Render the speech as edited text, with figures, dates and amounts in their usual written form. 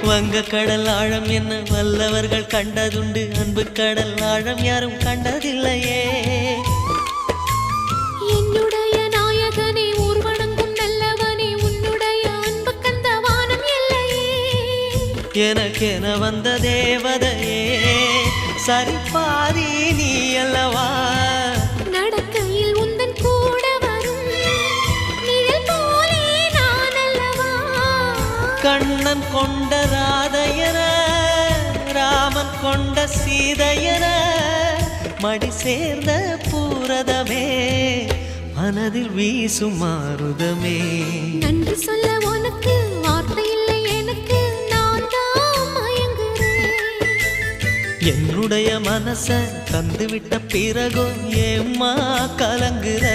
வங்க கடல் ஆழம் என்ன வல்லவர்கள் கண்டதுண்டு, அன்பு கடல் ஆழம் யாரும் கண்டதில்லையே. என்னுடைய நாயகனே ஊர்வணங்கும் நல்லவனே, உன்னுடைய அன்பு கந்த வானம் எல்லையே. எனக்கென வந்த தேவதையே சரிபாதி நீ அல்லவா. நடக்கையில் உந்தன் கூட வரும் நிழல் போலே நான் அல்லவா. கண்ணன் கொண்ட ராதையர ராமன் கொண்ட சீதையர மடி சேர்ந்த பூரதமே மனதில் வீசும் மாருதமே. நன்றி சொல்ல உனக்கு வார்த்தை இல்லை எனக்கு, நான் தான் மயங்குறேன். என்னுடைய மனச தந்துவிட்ட பிறகும் ஏம்மா கலங்குற.